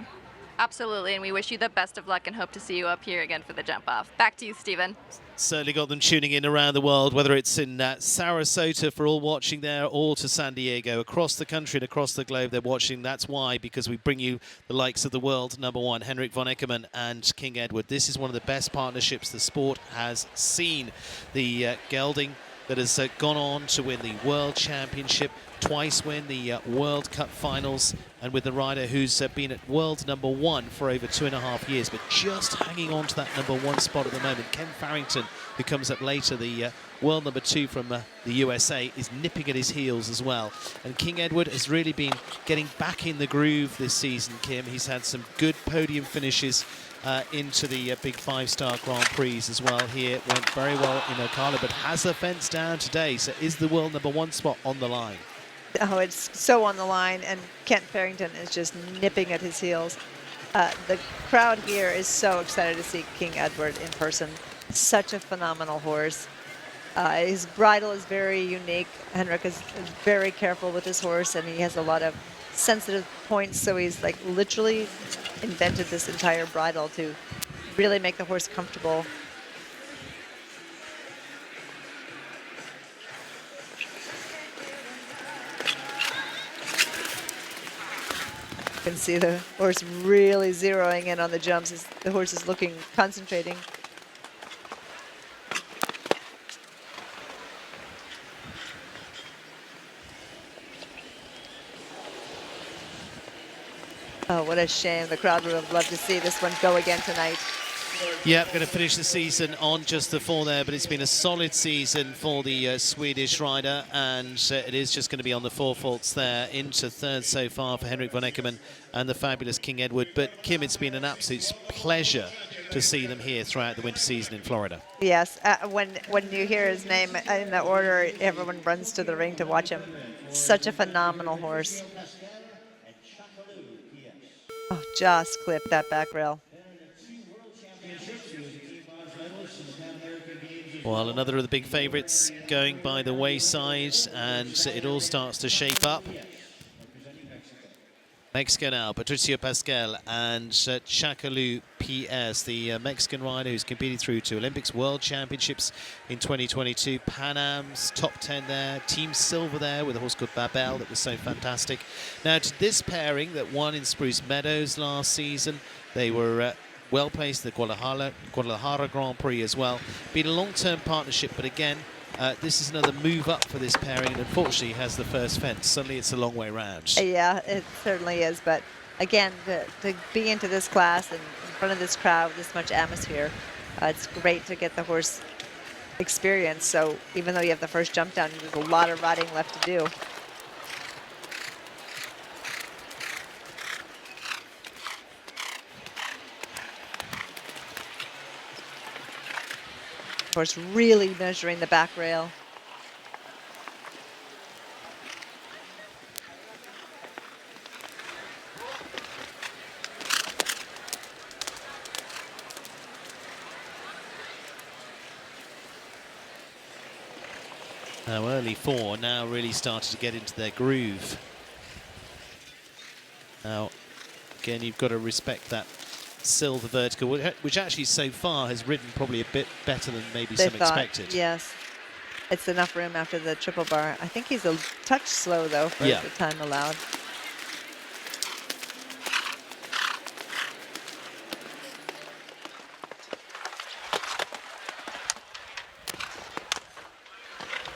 Absolutely, and we wish you the best of luck and hope to see you up here again for the jump off. Back to you, Stephen. Certainly got them tuning in around the world, whether it's in Sarasota for all watching there, or to San Diego. Across the country and across the globe, they're watching. That's why, because we bring you the likes of the world number 1, Henrik von Eckermann and King Edward. This is one of the best partnerships the sport has seen. The gelding that has gone on to win the World Championship, twice win the World Cup finals, and with the rider who's been at world number 1 for over 2.5 years, but just hanging on to that number 1 spot at the moment. Ken Farrington, who comes up later, the world number 2 from the USA, is nipping at his heels as well. And King Edward has really been getting back in the groove this season, Kim. He's had some good podium finishes into the big 5-star Grand Prix as well here. Went very well in Ocala, but has the fence down today. So is the world number 1 spot on the line? Oh, it's so on the line, and Kent Farrington is just nipping at his heels. The crowd here is so excited to see King Edward in person. Such a phenomenal horse. His bridle is very unique. Henrik is very careful with his horse, and he has a lot of sensitive points, so he's like literally invented this entire bridle to really make the horse comfortable. You can see the horse really zeroing in on the jumps as the horse is looking, concentrating. Oh, what a shame. The crowd would have loved to see this one go again tonight. Yeah, going to finish the season on just the 4 there, but it's been a solid season for the Swedish rider, and it is just going to be on the 4 faults there, into 3rd so far for Henrik von Eckermann and the fabulous King Edward. But Kim, it's been an absolute pleasure to see them here throughout the winter season in Florida. Yes, when you hear his name in the order, everyone runs to the ring to watch him. Such a phenomenal horse. Oh, just clipped that back rail. Well, another of the big favourites going by the wayside, and it all starts to shape up. Mexico now, Patricio Pascal and Chakalu PS, the Mexican rider who's competed through to Olympics, World Championships in 2022, Pan Am's top 10 there, Team Silver there with a horse called Babel that was so fantastic. Now to this pairing that won in Spruce Meadows last season, they were well placed at the Guadalajara Grand Prix as well. Been a long-term partnership, but again, this is another move up for this pairing, and unfortunately has the first fence. Suddenly it's a long way round. Yeah, it certainly is. But again, to be into this class and in front of this crowd, this much atmosphere, it's great to get the horse experience. So even though you have the first jump down, there's a lot of riding left to do. Of course, really measuring the back rail. Now early four, now really started to get into their groove. Now, again, you've got to respect that Silver vertical, which actually so far has ridden probably a bit better than maybe some expected. Yes, it's enough room after the triple bar. I think he's a touch slow though for the time allowed.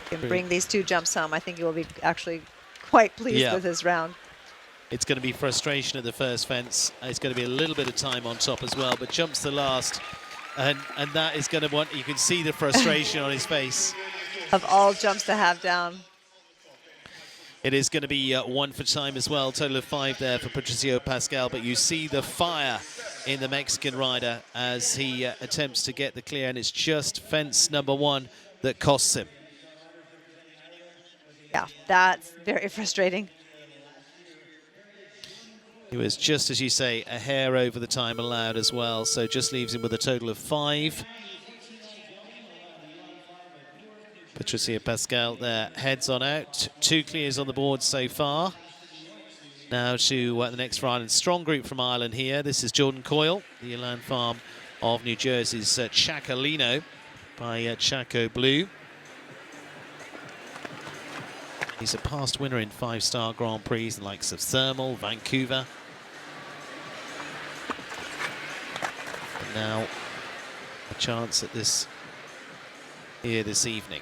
Can bring these two jumps home. I think he will be actually quite pleased with his round. It's going to be frustration at the first fence. It's going to be a little bit of time on top as well, but jumps the last, and that is going to want, you can see the frustration on his face. Of all jumps to have down. It is going to be one for time as well, total of 5 there for Patricio Pascal, but you see the fire in the Mexican rider as he attempts to get the clear, and it's just fence number 1 that costs him. Yeah, that's very frustrating. He was just, as you say, a hair over the time allowed as well, so just leaves him with a total of 5. Patricia Pascal there, heads on out. 2 clears on the board so far. Now to the next ride, and strong group from Ireland here. This is Jordan Coyle, the Elan Farm of New Jersey's Chacolino by Chaco Blue. He's a past winner in 5-star Grand Prix, the likes of Thermal, Vancouver. And now a chance at this here this evening.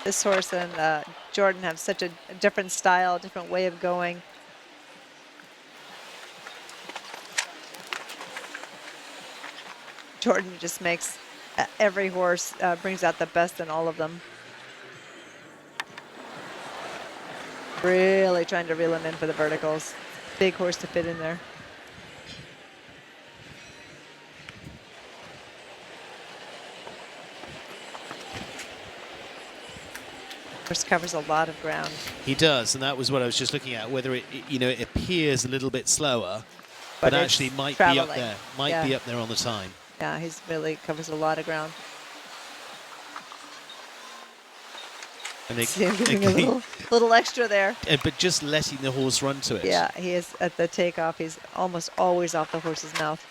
This horse and Jordan have such a different style, different way of going. Jordan just makes every horse brings out the best in all of them. Really trying to reel him in for the verticals. Big horse to fit in there. Horse covers a lot of ground. He does, and that was what I was just looking at, whether it it appears a little bit slower, but actually might be up there. Might be up there on the time. Yeah, he's really covers a lot of ground. And they, See him giving a little extra there. but just letting the horse run to it. Yeah, he is at the takeoff. He's almost always off the horse's mouth.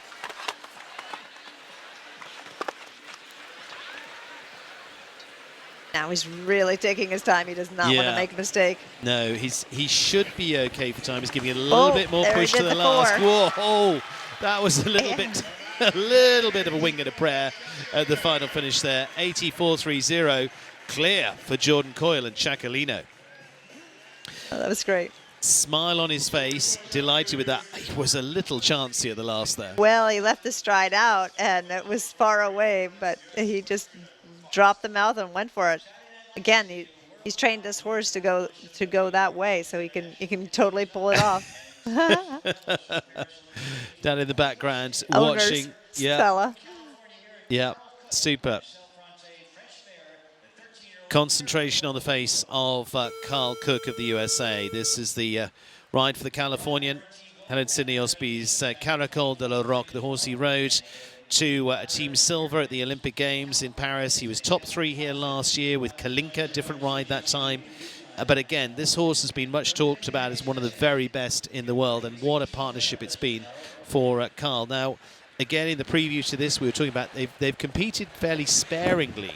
Now he's really taking his time. He does not want to make a mistake. No, he should be okay for time. He's giving it a little bit more push to the last. Whoa, that was a little bit. A little bit of a wing and a prayer at the final finish there. 84.30, clear for Jordan Coyle and Chacolino. Oh, that was great. Smile on his face, delighted with that. It was a little chancy at the last there. Well, he left the stride out, and it was far away, but he just dropped the mouth and went for it. Again, he's trained this horse to go that way, so he can totally pull it off. Down in the background, Owners, watching. Stella. Yeah, super. Concentration on the face of Carl Cook of the USA. This is the ride for the Californian. Helen Sidney Osby's Caracol de la Roque, the horse he rode to Team Silver at the Olympic Games in Paris. He was top 3 here last year with Kalinka, different ride that time. But again, this horse has been much talked about as one of the very best in the world, and what a partnership it's been for Carl. Now, again, in the preview to this, we were talking about they've competed fairly sparingly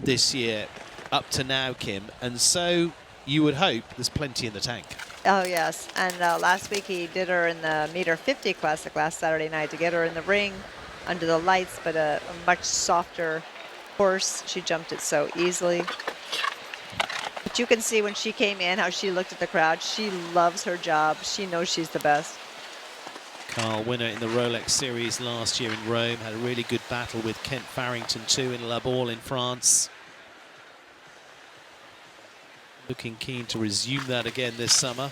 this year up to now, Kim, and so you would hope there's plenty in the tank. Oh, yes. And last week he did her in the meter 50 classic last Saturday night to get her in the ring under the lights, but a much softer horse. She jumped it so easily. But you can see when she came in how she looked at the crowd. She loves her job. She knows she's the best. Carl, winner in the Rolex Series last year in Rome, had a really good battle with Kent Farrington too in La Baule in France. Looking keen to resume that again this summer.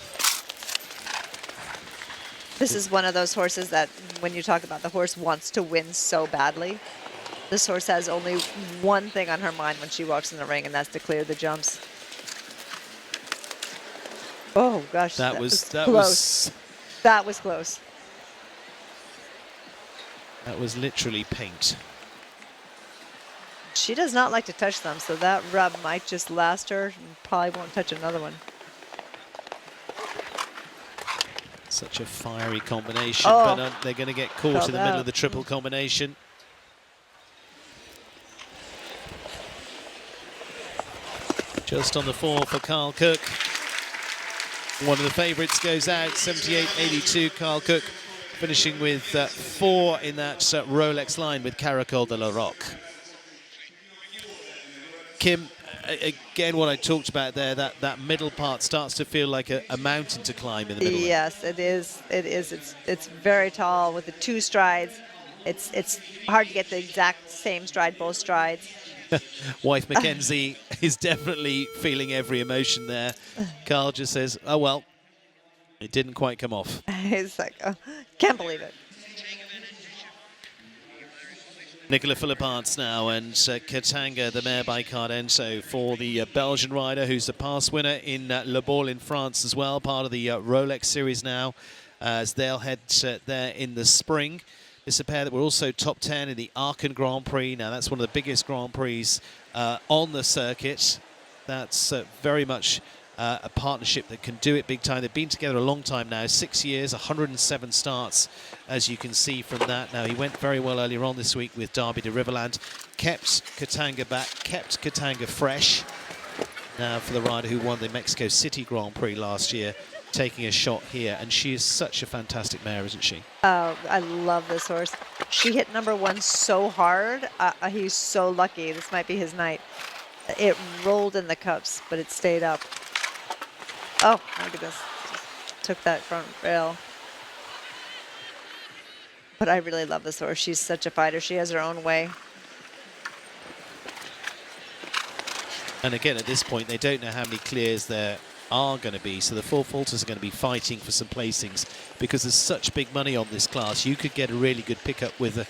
This is one of those horses that, when you talk about the horse wants to win so badly, this horse has only one thing on her mind when she walks in the ring, and that's to clear the jumps. Oh gosh, that was close. That was close. That was literally paint. She does not like to touch them, so that rub might just last her and probably won't touch another one. Such a fiery combination, but they're going to get caught in the middle of the triple combination. Just on the 4 for Carl Cook. One of the favourites goes out, 78.82. Carl Cook finishing with 4 in that Rolex line with Caracol de la Roque. Kim, again, what I talked about there, that middle part starts to feel like a mountain to climb in the middle. Yes, it is. It is. It's very tall with the 2 strides. It's hard to get the exact same stride, both strides. Wife Mackenzie is definitely feeling every emotion there. Carl just says, oh, well, it didn't quite come off. He's like, oh, can't believe it. Nicolas Philippants now, and Katanga, the mare by Cardenso, for the Belgian rider, who's the past winner in La Baule in France as well, part of the Rolex Series now, as they'll head there in the spring. This is a pair that were also top 10 in the Aachen Grand Prix. Now, that's one of the biggest Grand Prix on the circuit. That's very much a partnership that can do it big time. They've been together a long time now, 6 years, 107 starts, as you can see from that. Now, he went very well earlier on this week with Derby de Riverland, kept Katanga back, kept Katanga fresh. Now for the rider who won the Mexico City Grand Prix last year, taking a shot here, and she is such a fantastic mare, isn't she? Oh, I love this horse. She hit #1 so hard. He's so lucky. This might be his night. It rolled in the cups, but it stayed up. Oh, my goodness. Just took that front rail. But I really love this horse. She's such a fighter. She has her own way. And again, at this point, they don't know how many clears there are going to be, so the 4 Falters are going to be fighting for some placings because there's such big money on this class. You could get a really good pickup with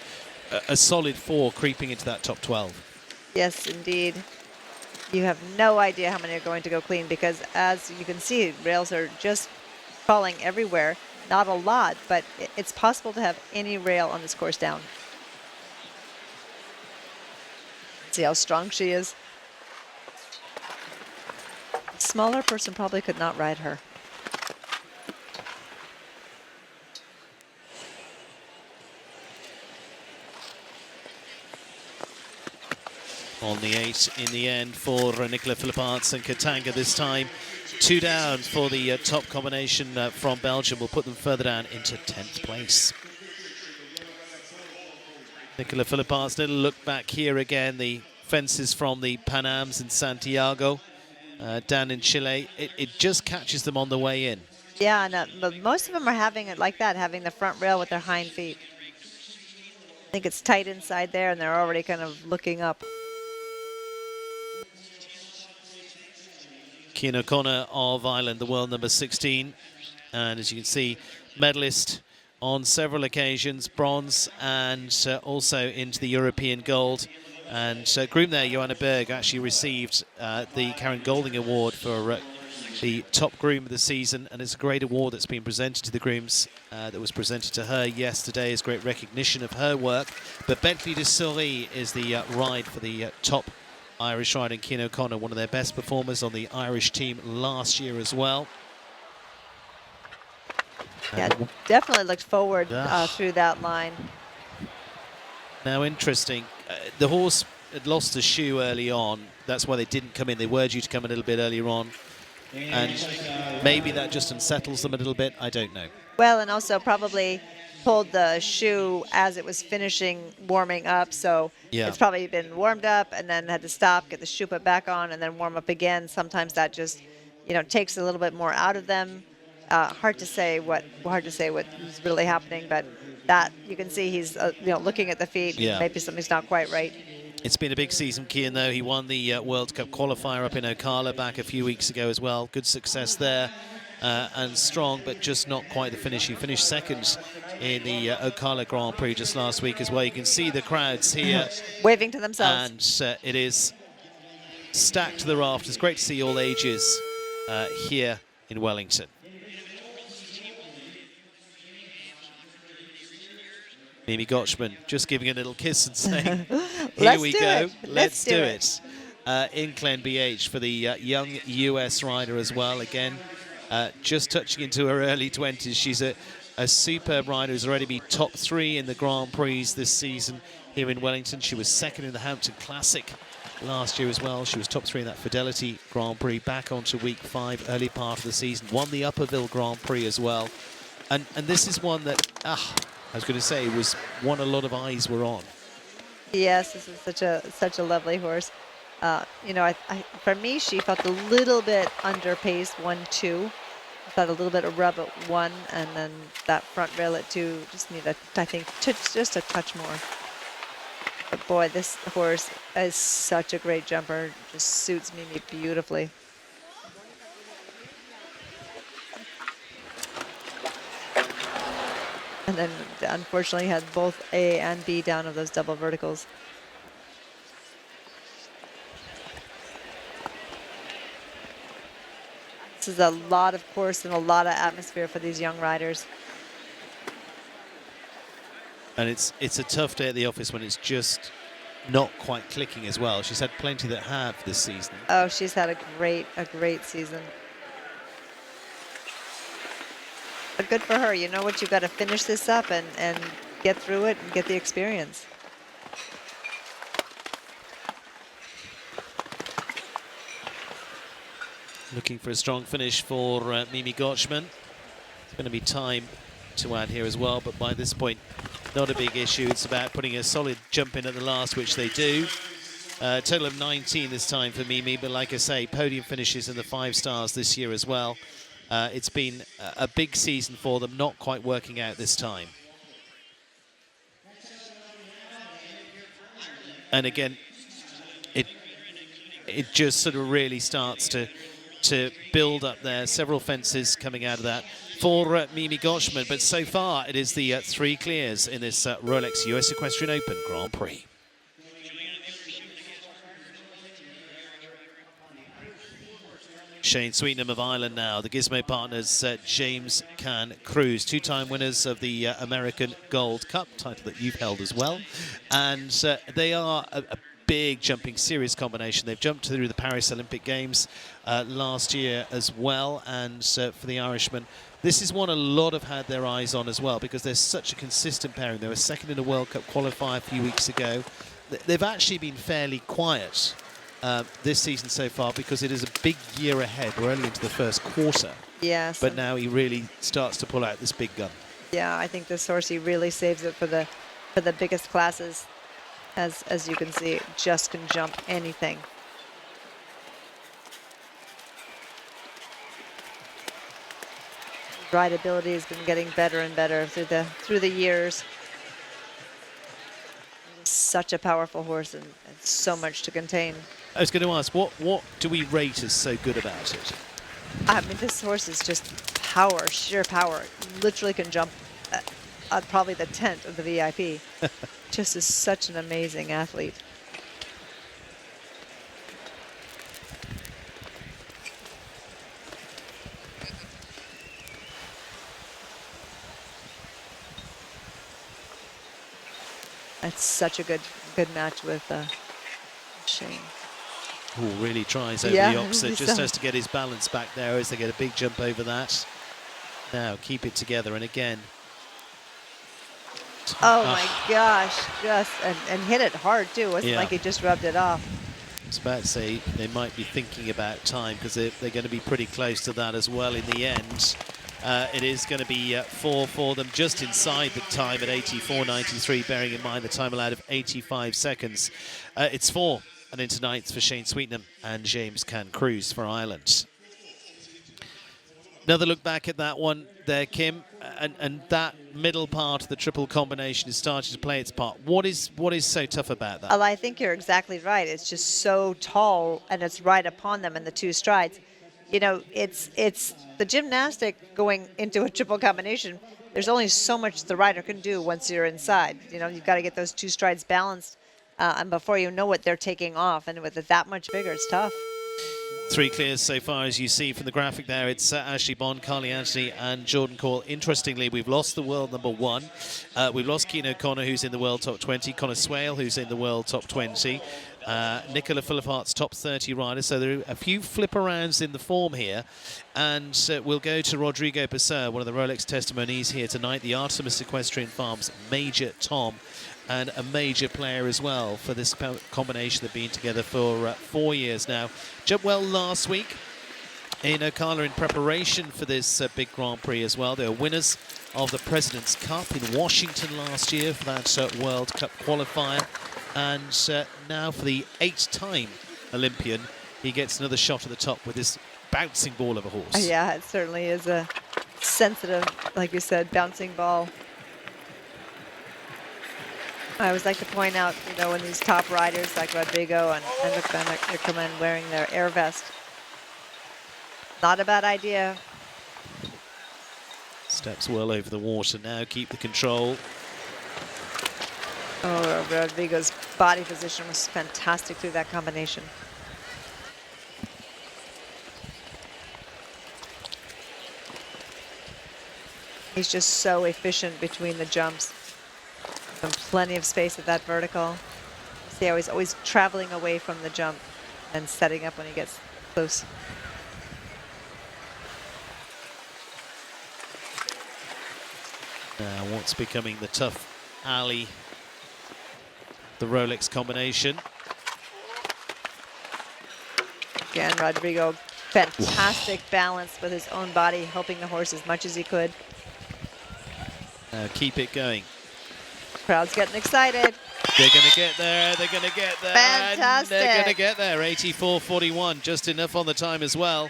a solid 4 creeping into that top 12. Yes, indeed. You have no idea how many are going to go clean because, as you can see, rails are just falling everywhere. Not a lot, but it's possible to have any rail on this course down. See how strong she is. A smaller person probably could not ride her. On the 8 in the end for Nicolas Philippants, and Katanga this time 2 down for the top combination from Belgium. Will put them further down into 10th place. Nicolas Philippants, little look back here again. The fences from the Pan Ams in Santiago, down in Chile. It just catches them on the way in. Yeah, no, but most of them are having it like that, having the front rail with their hind feet. I think it's tight inside there, and they're already kind of looking up. Cian O'Connor of Ireland, the world number 16. And as you can see, medalist on several occasions, bronze, and also into the European gold. And groom there, Johanna Berg, actually received the Karen Golding Award for the top groom of the season. And it's a great award that's been presented to the grooms that was presented to her yesterday as great recognition of her work. But Bentley de Souris is the ride for the top Irish rider, Cian O'Connor, one of their best performers on the Irish team last year as well. Yeah, definitely looked forward through that line. Now, interesting, the horse had lost a shoe early on. That's why they didn't come in. They were due to come a little bit earlier on. And maybe that just unsettles them a little bit. I don't know. Well, and also probably pulled the shoe as it was finishing warming up. So it's probably been warmed up and then had to stop, get the shoe put back on, and then warm up again. Sometimes that just, takes a little bit more out of them. Hard to say what is really happening, but that you can see he's looking at the feet. Yeah. Maybe something's not quite right. It's been a big season, Cian, though. He won the World Cup qualifier up in Ocala back a few weeks ago as well. Good success there and strong, but just not quite the finish. He finished second in the Ocala Grand Prix just last week as well. You can see the crowds here. Waving to themselves. And it is stacked to the rafters. Great to see all ages here in Wellington. Mimi Gotchman just giving a little kiss and saying, here we go, let's do it. In Glen BH for the young US rider as well. Again, just touching into her early 20s. She's a superb rider who's already been top 3 in the Grand Prix this season here in Wellington. She was second in the Hampton Classic last year as well. She was top 3 in that Fidelity Grand Prix, back onto week 5, early part of the season. Won the Upperville Grand Prix as well. And this is one that, I was going to say, was one a lot of eyes were on. Yes, this is such a lovely horse. For me, she felt a little bit underpaced, 1-2. I thought a little bit of rub at 1, and then that front rail at 2 just needed, I think, just a touch more. But boy, this horse is such a great jumper. Just suits Mimi beautifully. And then, unfortunately, had both A and B down of those double verticals. This is a lot of course and a lot of atmosphere for these young riders. And it's a tough day at the office when it's just not quite clicking as well. She's had plenty that have this season. Oh, she's had a great season. But good for her. You know what? You've got to finish this up and get through it and get the experience. Looking for a strong finish for Mimi Gotchman. It's going to be time to add here as well, but by this point, not a big issue. It's about putting a solid jump in at the last, which they do. Total of 19 this time for Mimi, but like I say, podium finishes in the 5 stars this year as well. It's been a big season for them, not quite working out this time. And again, it just sort of really starts to build up there. Several fences coming out of that for Mimi Gotchman, but so far it is the 3 clears in this Rolex US Equestrian Open Grand Prix. Shane Sweetnam of Ireland now, the Gizmo partners James Can Cruz, 2-time winners of the American Gold Cup, title that you've held as well. And they are a big jumping series combination. They've jumped through the Paris Olympic Games last year as well. And for the Irishman, this is one a lot have had their eyes on as well, because they're such a consistent pairing. They were second in a World Cup qualifier a few weeks ago. They've actually been fairly quiet this season so far, because it is a big year ahead. We're only into the first quarter. Yes. But now he really starts to pull out this big gun. Yeah, I think this horse, he really saves it for the biggest classes. As you can see, it just can jump anything. Rideability has been getting better and better through the years. Such a powerful horse and so much to contain. I was going to ask, what do we rate as so good about it? I mean, this horse is just power, sheer power. Literally can jump probably the tent of the VIP. Just is such an amazing athlete. That's such a good match with Shane. Oh, really tries over Yeah, the opposite. really Just so. has to get his balance back there as they get a big jump over that. Now keep it together, and again. Oh my gosh, and hit it hard too. Wasn't Yeah. like he just rubbed it off. I was about to say they might be thinking about time because they're going to be pretty close to that as well in the end. It is going to be 4 for them, just inside the time at 84.93, bearing in mind the time allowed of 85 seconds. It's 4 and into ninths for Shane Sweetnam and James Can-Cruz for Ireland. Another look back at that one there, Kim, and that middle part of the triple combination is starting to play its part. What is so tough about that? Well, I think you're exactly right. It's just so tall, and it's right upon them in the two strides. You know, it's the gymnastic going into a triple combination. There's only so much the rider can do once you're inside. You know, you've got to get those two strides balanced, and before you know it, they're taking off. And with it that much bigger, it's tough. 3 clears so far, as you see from the graphic there. It's Ashley Bond, Carly Anthony and Jordan Call. Interestingly, we've lost the world number 1. We've lost Keane O'Connor, who's in the world top 20. Connor Swale, who's in the world top 20. Nicola Philippart's top 30 rider. So there are a few flip-arounds in the form here. And we'll go to Rodrigo Pessoa, one of the Rolex testimonies here tonight. The Artemis Equestrian Farms Major Tom, and a major player as well for this combination. They've been together for 4 years now. Jumped well last week in Ocala in preparation for this big Grand Prix as well. They were winners of the President's Cup in Washington last year for that World Cup qualifier. And now for the 8th-time Olympian, he gets another shot at the top with this bouncing ball of a horse. Yeah, it certainly is a sensitive, like you said, bouncing ball. I always like to point out, you know, when these top riders like Rodrigo and Hendrik van Eckermann wearing their air vest, not a bad idea. Steps well over the water now, keep the control. Oh, Rodrigo's body position was fantastic through that combination. He's just so efficient between the jumps. And plenty of space at that vertical. See how he's always traveling away from the jump and setting up when he gets close. Now what's becoming the tough alley, the Rolex combination. Again, Rodrigo, fantastic balance with his own body, helping the horse as much as he could. Now keep it going. Crowd's getting excited. They're going to get there, they're going to get there. Fantastic. And they're going to get there, 84.41, just enough on the time as well.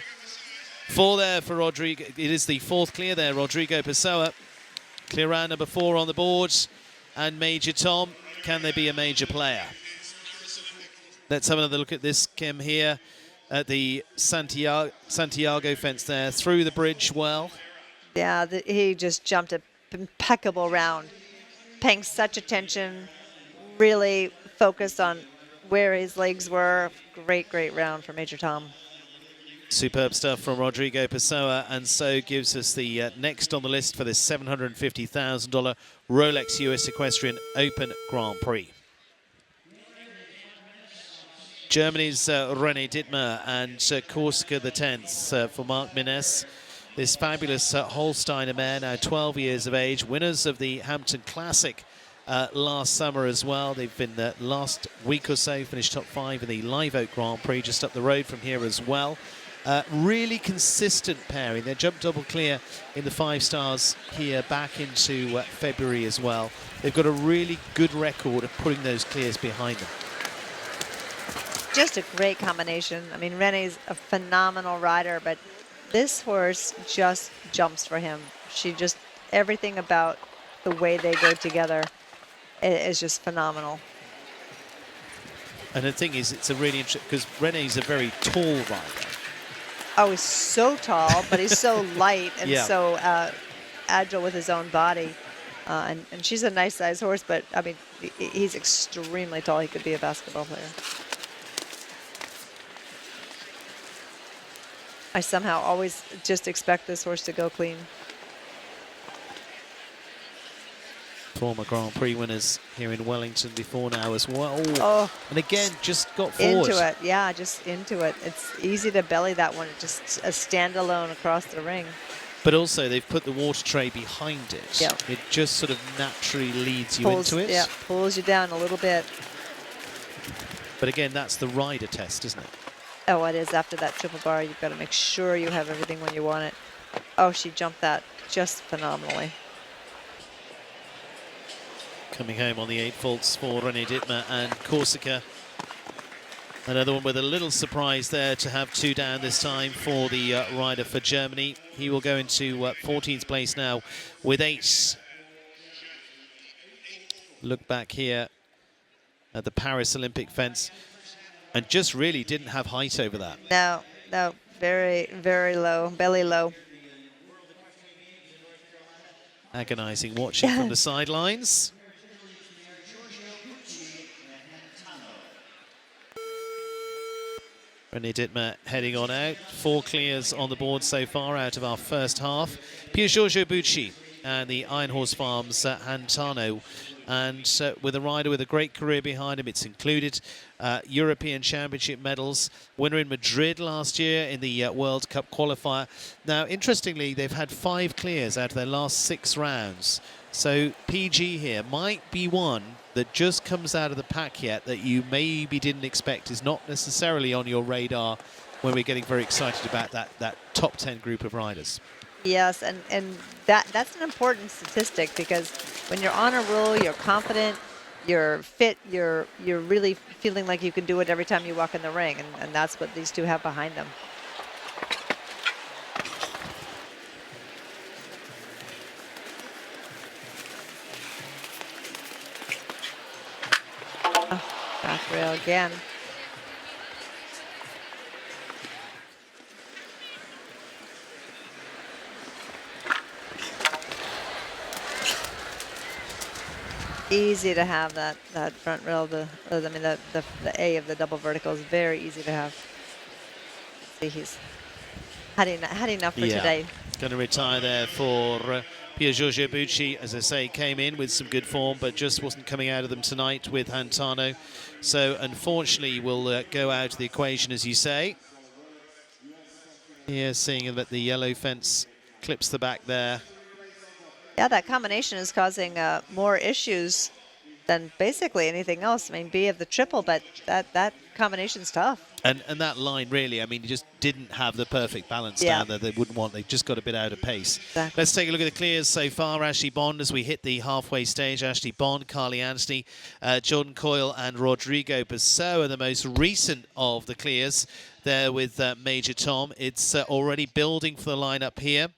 4 there for Rodrigo. It is the 4th clear there, Rodrigo Pessoa. Clear round number 4 on the board. And Major Tom, can they be a major player? Let's have another look at this, Kim, here at the Santiago fence there. Through the bridge well. Yeah, he just jumped an impeccable round. Paying such attention, really focused on where his legs were. Great, great round for Major Tom. Superb stuff from Rodrigo Pessoa, and so gives us the next on the list for this $750,000 Rolex US Equestrian Open Grand Prix. Germany's René Dittmer and Corsica the 10th for Marc Mines. This fabulous Holsteiner mare, now 12 years of age, winners of the Hampton Classic last summer as well. They've been last week or so, finished top 5 in the Live Oak Grand Prix just up the road from here as well. Really consistent pairing. They jumped double clear in the 5 stars here back into February as well. They've got a really good record of putting those clears behind them. Just a great combination. I mean, René's a phenomenal rider, but this horse just jumps for him. She just, everything about the way they go together is just phenomenal. And the thing is, it's a really interesting, because René's a very tall rider. Oh, he's so tall, but he's so light and Yeah. so agile with his own body. And she's a nice sized horse, but I mean, he's extremely tall. He could be a basketball player. I somehow always just expect this horse to go clean. Former Grand Prix winners here in Wellington before now as well. Oh. And again, just got forward. Into it, yeah, just into it. It's easy to belly that one, just a standalone across the ring. But also, they've put the water tray behind it. Yeah. It just sort of naturally leads you into it. Yeah, pulls you down a little bit. But again, that's the rider test, isn't it? Oh, it is. After that triple bar, you've got to make sure you have everything when you want it. Oh, she jumped that just phenomenally. Coming home on the 8 faults for René Dittmer and Corsica. Another one with a little surprise there to have 2 down this time for the rider for Germany. He will go into 14th place now with 8. Look back here at the Paris Olympic fence and just really didn't have height over that. No, no, very, very low, belly low. Agonizing watching from the sidelines. René Dittmer heading on out. 4 clears on the board so far out of our first half. Pier Giorgio Bucci and the Iron Horse Farms Hantano. And with a rider with a great career behind him, it's included European Championship medals, winner in Madrid last year in the World Cup qualifier. Now, interestingly, they've had 5 clears out of their last 6 rounds. So PG here might be one that just comes out of the pack yet that you maybe didn't expect, is not necessarily on your radar when we're getting very excited about that top 10 group of riders. Yes, and that's an important statistic, because when you're on a roll, you're confident, you're fit, you're really feeling like you can do it every time you walk in the ring, and that's what these 2 have behind them. Back rail again. Easy to have that front rail. The A of the double vertical is very easy to have. See, he's had enough for today. Going to retire there for Pier Giorgio Bucci, as I say, came in with some good form, but just wasn't coming out of them tonight with Hantano. So unfortunately, will go out of the equation, as you say. Here, seeing that the yellow fence clips the back there. Yeah, that combination is causing more issues than basically anything else. I mean, B of the triple, but that combination's tough. And that line, really, I mean, you just didn't have the perfect balance down there. They wouldn't want. They just got a bit out of pace. Exactly. Let's take a look at the clears so far. Ashley Bond, as we hit the halfway stage. Ashley Bond, Carly Anstey, Jordan Coyle and Rodrigo Basso are the most recent of the clears there with Major Tom. It's already building for the lineup here.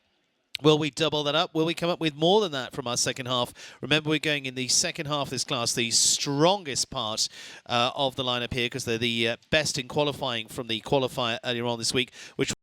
Will we double that up? Will we come up with more than that from our second half? Remember, we're going in the second half of this class, the strongest part of the lineup here, because they're the best in qualifying from the qualifier earlier on this week, which